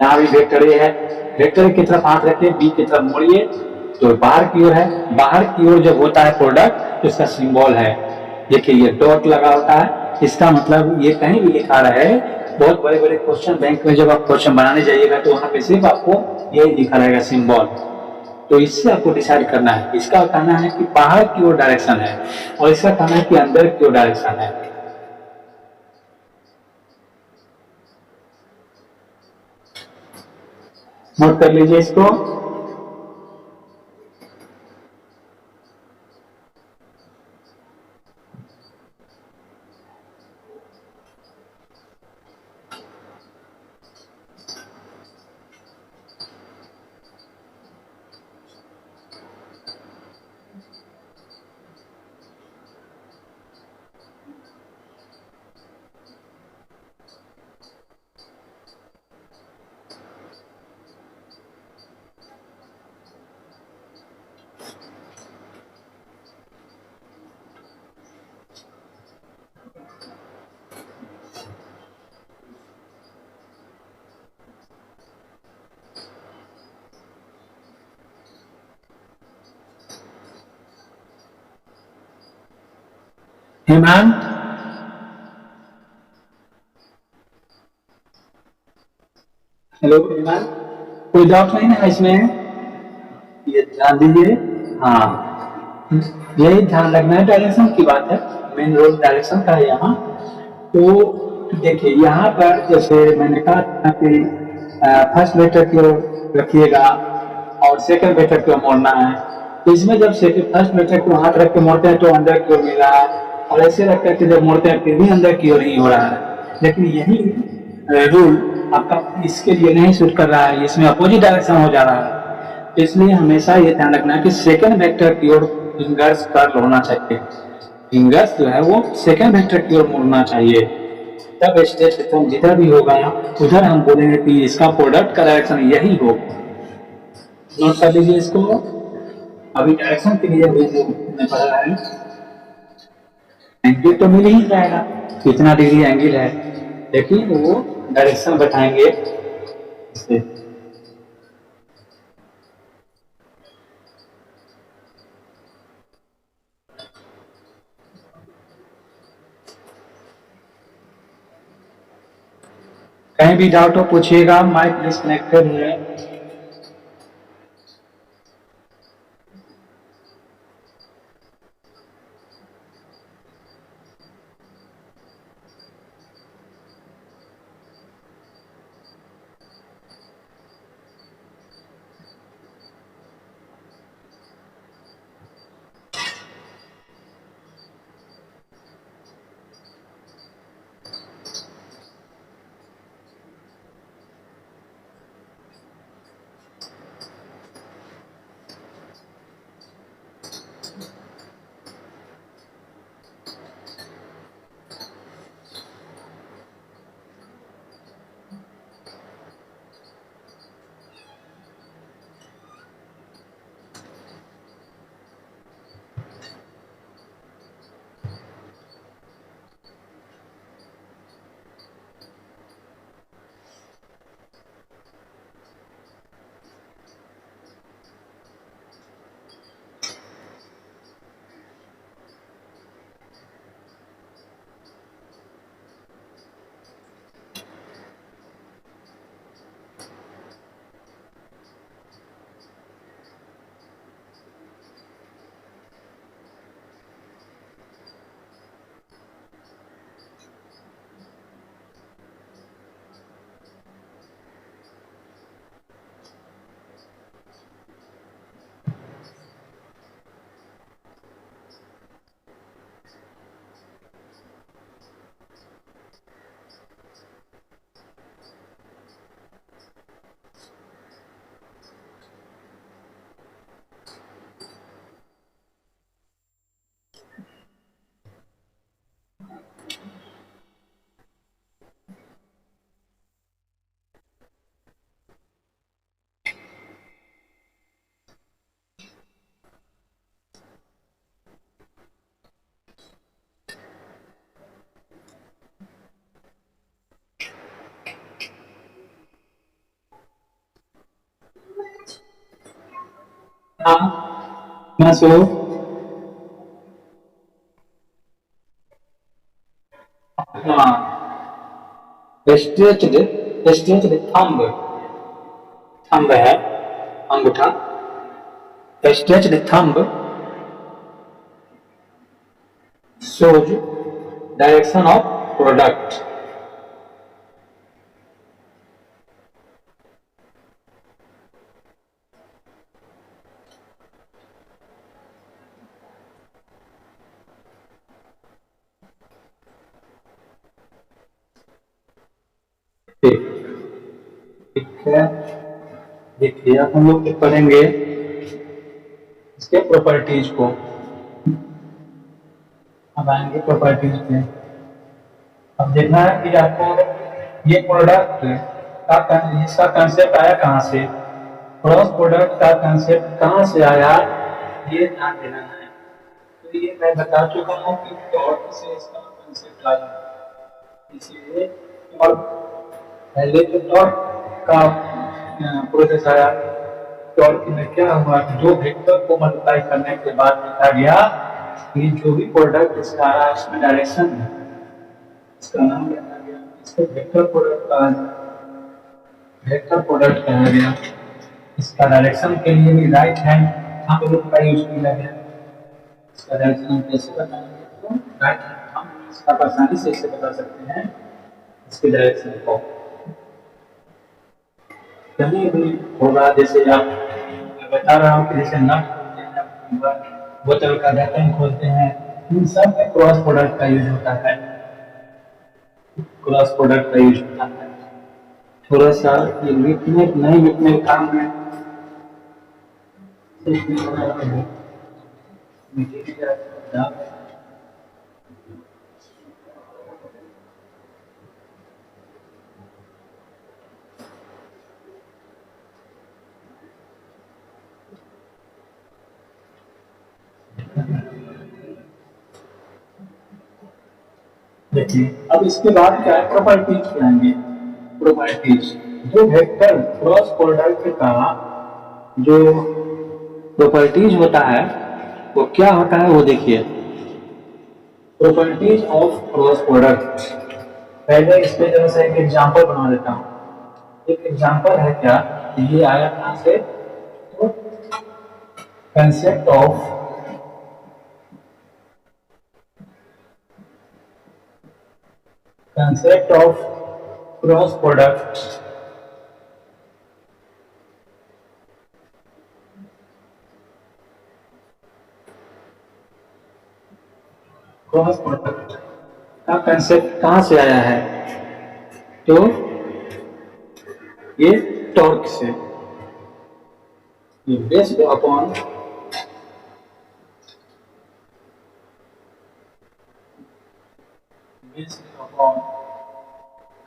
यहाँ भी वेक्टर ए है, वेक्टर ए की तरफ हाथ रखिए, बी की तरफ मोड़िए तो बाहर की ओर है, बाहर की ओर जब होता है प्रोडक्ट तो इसका सिंबल है, देखिए ये डॉट लगा होता है, इसका मतलब ये कहीं भी लिखा रहे, बहुत बड़े बड़े क्वेश्चन बैंक में जब आप क्वेश्चन बनाने जाइएगा तो वहां पे सिर्फ आपको यही लिखा रहेगा सिंबल, तो इससे आपको डिसाइड करना है, इसका कहना है कि बाहर की ओर डायरेक्शन है और इसका कहना है कि अंदर की ओर डायरेक्शन है। नोट कर लीजिए इसको। हेमंत, हेलो हेमंत, कोई डाउट नहीं है इसमें? ये ध्यान दीजिए। हाँ, यही ध्यान रखना है, डायरेक्शन की बात है। मेन रोल डायरेक्शन का है यहाँ। तो देखिए यहाँ पर जैसे मैंने कहा था कि फर्स्ट वेक्टर की ओर रखिएगा और सेकंड वेक्टर की ओर मोड़ना है। तो इसमें जब फर्स्ट वेक्टर को हाथ रख के मोड़ते हैं तो अंदर की ओर मिल रहा है, और ऐसे रख करके जब मोड़ते हैं फिर भी अंदर की ओर ही हो रहा है। लेकिन यही रूल आपका इसके लिए नहीं सूट कर रहा है, इसमें अपोजिट डायरेक्शन हो जा रहा है। तो इसलिए हमेशा ये ध्यान रखना है कि सेकंड वेक्टर की ओर फिंगर्स कर्ल होना चाहिए। फिंगर्स जो है वो सेकंड वेक्टर की ओर मुड़ना चाहिए। तब स्टेट सिस्टम जिधर भी होगा उधर हम बोलेंगे कि इसका प्रोडक्ट का डायरेक्शन यही होगा। नोट कर लीजिए इसको। अभी डायरेक्शन के लिए भी जो मैं पढ़ा है, एंगल तो मिल ही जाएगा कितना डिग्री एंगल है, लेकिन वो डायरेक्शन बताएंगे इससे। कहीं भी डाउट हो पूछिएगा, माइक डिस्कनेक्टेड है। हाँ, मैं सो हाँ, स्ट्रेच्ड, स्ट्रेच्ड थंब, थंब है अंगूठा, stretched thumb shows direction of product। ठीक ठीक है, देखिए अब हम लोग पढ़ेंगे इसके प्रॉपर्टीज को। अब आएंगे प्रॉपर्टीज पे। अब देखना है कि आपको ये प्रोडक्ट का इसका कंसेप्ट आया कहाँ से, क्रॉस प्रोडक्ट का कंसेप्ट कहाँ से आया, ये ध्यान देना है। तो ये मैं बता चुका हूँ कि टॉर्क से इसका कंसेप्ट आया, इसलिए और पहले तो टॉर्क का प्रोसेस आया। टॉर्क में क्या हुआ कि जो वेक्टर को मल्टीप्लाई करने के बाद लिखा गया ये जो भी प्रोडक्ट इसका आ रहा है इसमें डायरेक्शन है, इसका नाम रखा गया, इसको वेक्टर प्रोडक्ट कहा गया, वेक्टर प्रोडक्ट कहा गया। इसका डायरेक्शन के लिए भी राइट हैंड थंब रूल का यूज किया गया। इसका डायरेक्शन हम कैसे बताएंगे, तो राइट हैंड थंब इसका आप आसानी से इसे बता सकते हैं इसके डायरेक्शन को। कहीं भी होगा, जैसे आप, मैं बता रहा हूँ कि जैसे नट खोलते हैं, बोतल का ढक्कन खोलते हैं, इन सब में क्रॉस प्रोडक्ट का यूज होता है, क्रॉस प्रोडक्ट का यूज होता है। थोड़ा सा ये लिखने नहीं लिखने के काम में देखिए, अब इसके बाद क्या है, प्रॉपर्टीज पे आएंगे। प्रॉपर्टीज, जो वेक्टर क्रॉस प्रोडक्ट का जो प्रॉपर्टीज होता है वो क्या होता है, वो देखिए। प्रॉपर्टीज ऑफ क्रॉस प्रोडक्ट, पहले इस पे जरा सा एक एग्जांपल बना देता हूँ। एक एग्जांपल है क्या, ये आया कहाँ से, तो concept of cross product cross product का कंसेप्ट कहाँ से आया है, तो ये टॉर्क से, ये based upon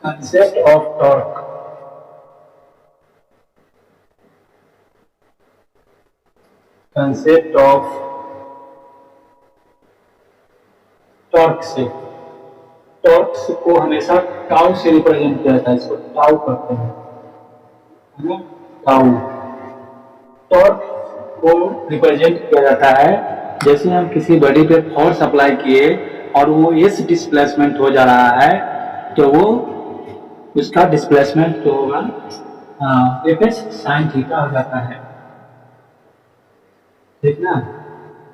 concept of torque, concept of torque से, टॉर्क को हमेशा टाउ से रिप्रेजेंट किया जाता है, इसको टाउ करते हैं, है ना, टाउ। टॉर्क को रिप्रेजेंट किया जाता है जैसे हम किसी बॉडी पे फोर्स अप्लाई किए और वो एस डिस्प्लेसमेंट हो जा रहा है, तो वो उसका डिस्प्लेसमेंट तो होगा एफ एस साइन थीटा हो जाता है, ठीक ना,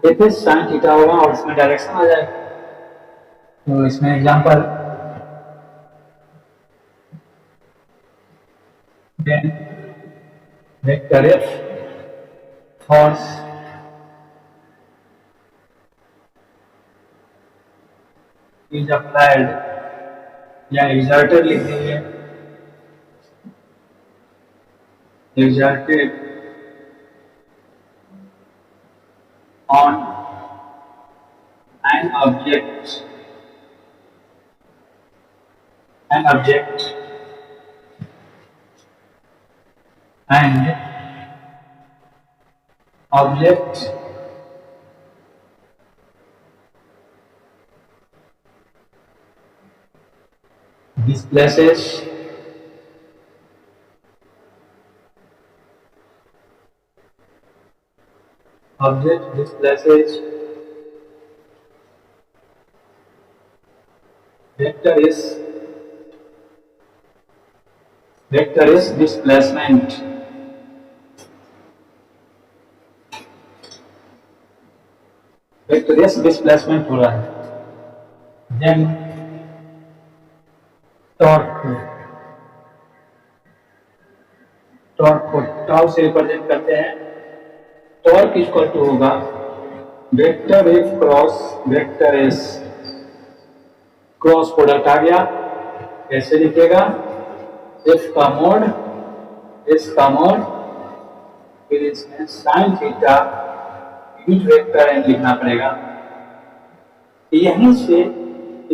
एफ एस साइन थीटा होगा और इसमें डायरेक्शन आ जाएगा। तो इसमें example, vector F force is applied, या एग्जर्टेड लिख दीजिए, exerted on an object and object displaces vector is displacement, vector is displacement हो रहा है, then torque को टाउ से रिप्रेजेंट करते हैं, टॉर्क इक्वल टू होगा vector F cross vector S, cross product आ गया, कैसे लिखेगा, एफ का मोड एस का मोड, फिर इसमें sine theta unit vector N लिखना पड़ेगा। यहीं से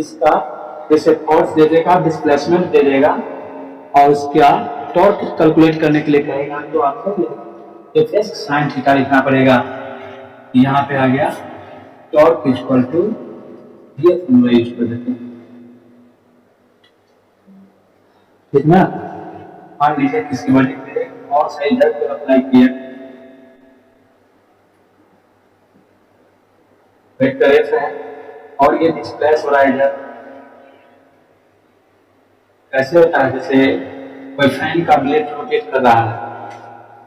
इसका जैसे फोर्स दे देगा, डिस्प्लेसमेंट दे देगा और उसका टॉर्क कैलकुलेट करने के लिए कहेगा, तो आपको एफ एस साइन थीटा लिखना पड़ेगा। यहाँ पे आ गया टॉर्क इक्वल टू ये फॉर्मूला यूज कर देते हैं, ठीक ना। मान लीजिए किसी बॉडी पे और सही दर्द को अप्लाई किया, वेक्टर एफ है और ये डिस्प्लेस हो रहा है इधर। कैसे होता है, जैसे कोई फैन का ब्लेड रोटेट कर रहा है,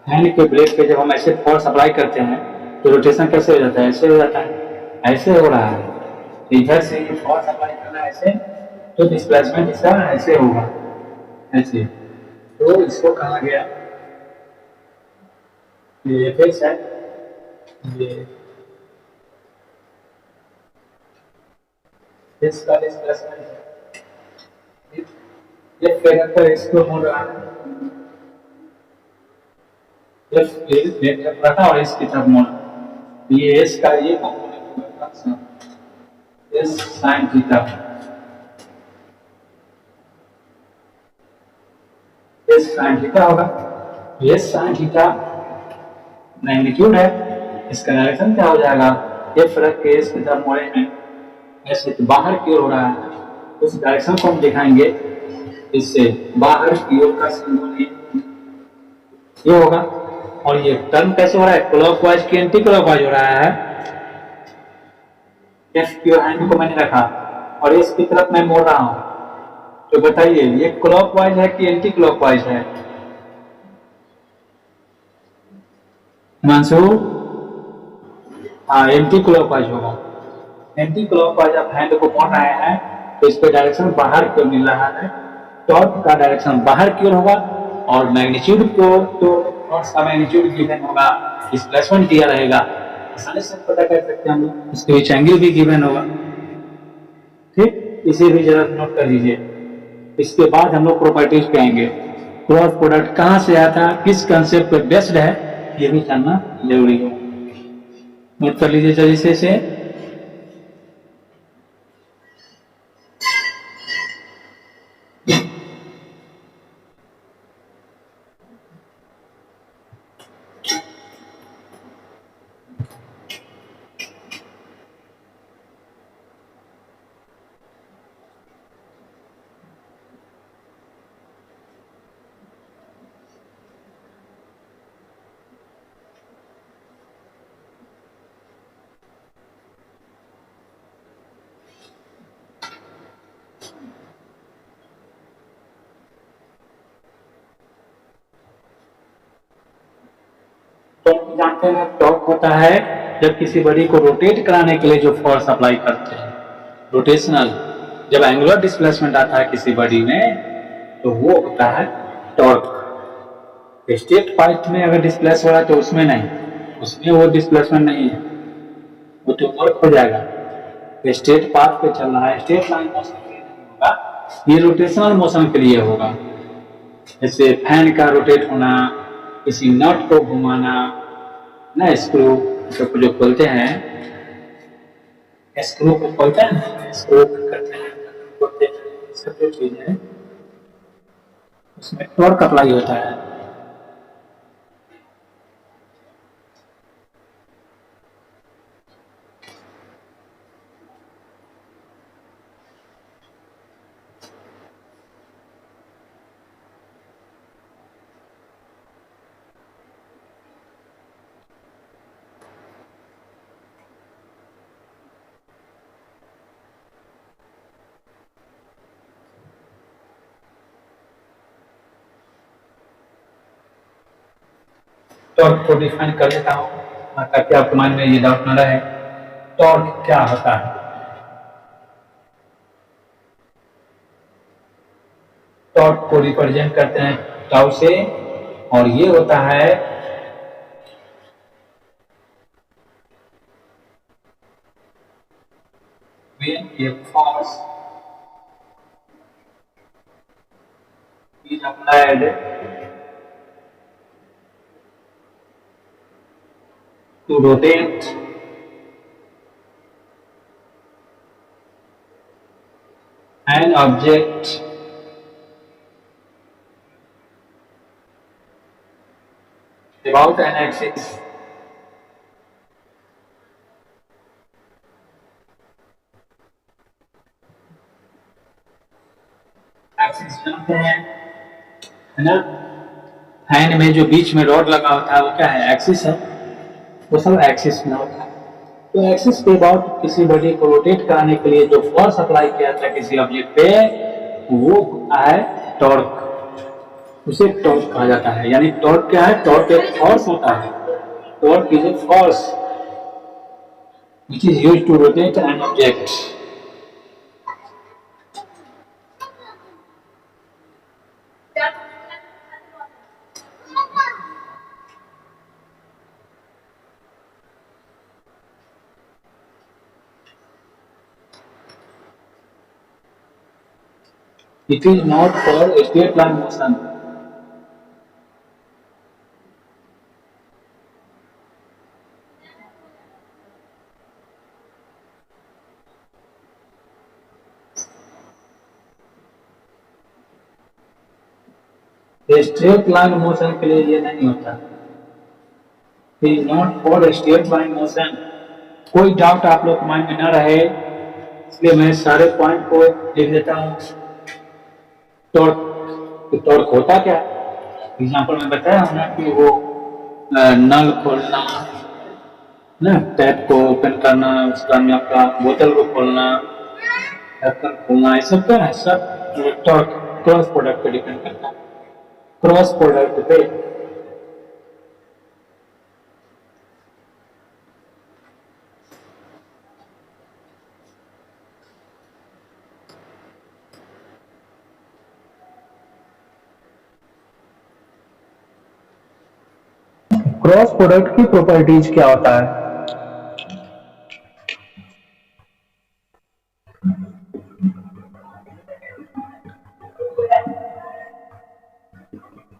फैन के ब्लेड पे जब हम ऐसे फोर्स अप्लाई करते हैं तो रोटेशन कैसे हो जाता है, ऐसे हो जाता है, ऐसे हो रहा है। इधर से ये फोर्स अप्लाई करना है ऐसे, तो डिस्प्लेसमेंट इसका ऐसे होगा, ऐसे। तो इसको कहा गया, ये एफ है, ये इसका डिस्प्लेसमेंट है, ये कैरेक्टर इसको हो रहा है, रखा और इसकी तरफ मोड़, ये एस का ये कंपोनेंट होगा S sine theta, S sine theta होगा। एस साइन थीटा मैग्नीट्यूड है, इसका डायरेक्शन क्या हो जाएगा, एफ रख के एस की तरफ मोड़े हैं ऐसे, तो बाहर की ओर हो रहा है, उस डायरेक्शन को हम दिखाएंगे इससे, बाहर की ओर का सिंबल ये होगा। और ये टर्म कैसे हो रहा है, क्लॉकवाइज की एंटी क्लॉकवाइज हो रहा है। एफ की हैंड को मैंने रखा और इस की तरफ मैं मोड़ रहा हूं, तो बताइए ये क्लॉकवाइज है कि एंटी क्लॉकवाइज है, हिमांशु? हाँ, एंटी क्लॉकवाइज होगा। एंटी क्लॉकवाइज आप हैंड को मोड़ रहे हैं तो इसका डायरेक्शन बाहर की ओर मिल रहा है, टॉर्क का डायरेक्शन बाहर की ओर होगा, और मैग्नीट्यूड को तो फोर्स का मैग्नीट्यूड गिवन होगा, डिस्प्लेसमेंट दिया रहेगा, आसानी से पता कर सकते हैं हम लोग, इसके बीच एंगल भी गिवन होगा। ठीक, इसे भी जरा नोट कर लीजिए। इसके बाद हम लोग प्रॉपर्टीज पे आएंगे, क्रॉस प्रोडक्ट कहाँ से आता है, किस कंसेप्ट पे बेस्ड है, ये भी जानना जरूरी है। नोट कर लीजिए जल्दी से। जानते हैं टॉर्क होता है जब किसी बॉडी को रोटेट कराने के लिए जो फोर्स अप्लाई करते हैं, रोटेशनल। जब एंगुलर डिस्प्लेसमेंट आता है किसी बॉडी में तो वो होता है टॉर्क। स्ट्रेट पाथ में अगर डिस्प्लेस हो रहा है तो उसमें नहीं, उसमें वो डिस्प्लेसमेंट नहीं है, वो तो टॉर्क हो जाएगा। स्ट्रेट पाथ पे चल रहा है, स्ट्रेट लाइन मोशन के लिए नहीं होगा, ये रोटेशनल मोशन के लिए होगा। जैसे फैन का रोटेट होना, किसी नट को घुमाना ना, स्क्रू जो खोलते हैं, स्क्रू को खोलते हैं, स्क्रू करते हैं, खोलते हैं, सब जो चीजें उसमें टॉर्क अप्लाई होता है। टॉर्क को डिफाइन कर देता हूं ताकि आपके मन में ये डाउट न रहे, टॉर्क क्या होता है। टॉर्क को रिप्रेजेंट करते हैं टाउ से, और ये होता है when a force is applied to rotate an object about an axis जानते हैं, है ना? फैन में जो बीच में रॉड लगा होता है वो क्या है, एक्सिस है, वो सब एक्सिस में होता है। तो एक्सिस पे अबाउट किसी बॉडी को रोटेट कराने के लिए जो फोर्स अप्लाई किया था किसी ऑब्जेक्ट पे, वो होता है टॉर्क। उसे टॉर्क कहा जाता है। यानी टॉर्क क्या है? टॉर्क एक फोर्स होता है। Torque is a force which is used to rotate an object. It is not for a straight line motion. Straight line motion के लिए ये नहीं होता। It is not for a straight line motion. कोई doubt आप लोग mind में न रहे, इसलिए मैं सारे पॉइंट को लिख देता हूँ। टॉर्क, तो टॉर्क होता क्या? एग्जाम्पल में बताया हमने कि वो नल खोलना, ना टैप को ओपन करना, उसका में आपका बोतल को खोलना, ढक्कन खोलना, ये सब क्या है? सब टॉर्क क्रॉस प्रोडक्ट पे डिपेंड करता है। क्रॉस प्रोडक्ट पे क्रॉस प्रोडक्ट की प्रॉपर्टीज क्या होता है?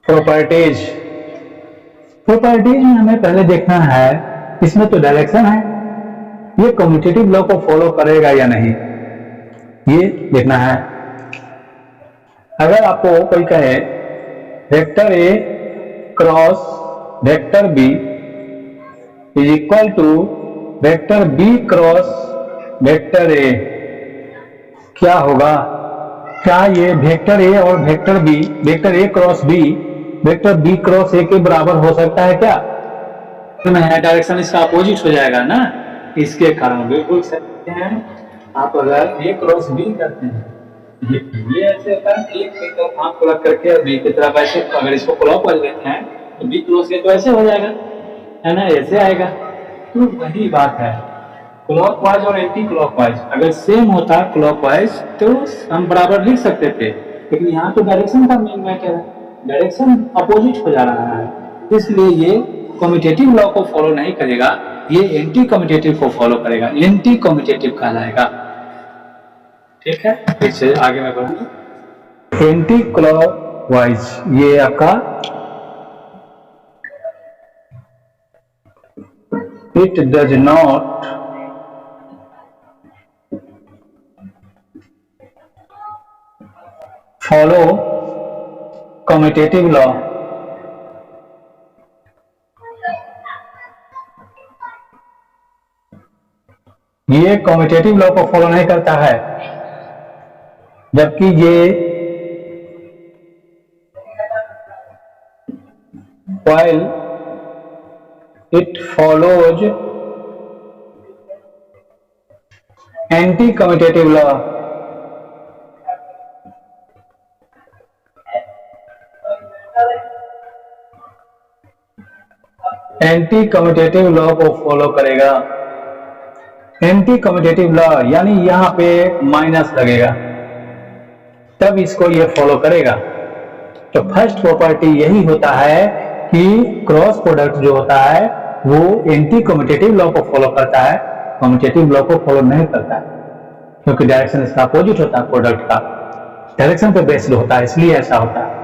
प्रॉपर्टीज में हमें पहले देखना है, इसमें तो डायरेक्शन है, ये कम्यूटेटिव लॉ को फॉलो करेगा या नहीं, ये देखना है। अगर आपको कोई कहे vector A cross vector B is equal to vector B cross vector A, क्या होगा? क्या ये वेक्टर ए और vector B, vector A cross B vector B cross A के बराबर हो सकता है क्या? डायरेक्शन इसका अपोजिट हो जाएगा ना, इसके कारण बिल्कुल सकते हैं। आप अगर ए क्रॉस बी करते हैं, ये ऐसे होता है, एक की तरफ हाथ क्लॉक करके बी की तरफ ऐसे, अगर इसको क्लॉकवाइज लेते हैं तो बी क्रॉस ए तो ऐसे हो जाएगा, है ना, ऐसे आएगा। तो वही बात है, क्लॉकवाइज और एंटी क्लॉकवाइज अगर सेम होता क्लॉकवाइज तो हम बराबर लिख सकते थे, लेकिन यहाँ तो डायरेक्शन का मेन मैटर है, डायरेक्शन अपोजिट हो जा रहा है, इसलिए ये कम्यूटेटिव लॉ को फॉलो नहीं करेगा, ये एंटी कम्यूटेटिव को फॉलो करेगा, एंटी कम्यूटेटिव कहलाएगा। ठीक है, फिर से आगे मैं बढ़ूंगा। एंटी क्लॉकवाइज ये आपका it does not follow commutative law, ये कम्यूटेटिव लॉ को फॉलो नहीं करता है, जबकि ये while it follows anti commutative law, anti commutative law को फॉलो करेगा। एंटी कम्यूटेटिव लॉ यानी यहां पे माइनस लगेगा, तब इसको ये फॉलो करेगा। तो फर्स्ट प्रॉपर्टी यही होता है कि क्रॉस प्रोडक्ट जो होता है वो एंटी कम्यूटेटिव लॉ को फॉलो करता है, कम्यूटेटिव लॉ को फॉलो नहीं करता है, क्योंकि डायरेक्शन इसका अपोजिट होता है, प्रोडक्ट का डायरेक्शन पे बेस्ड होता है, इसलिए ऐसा होता है।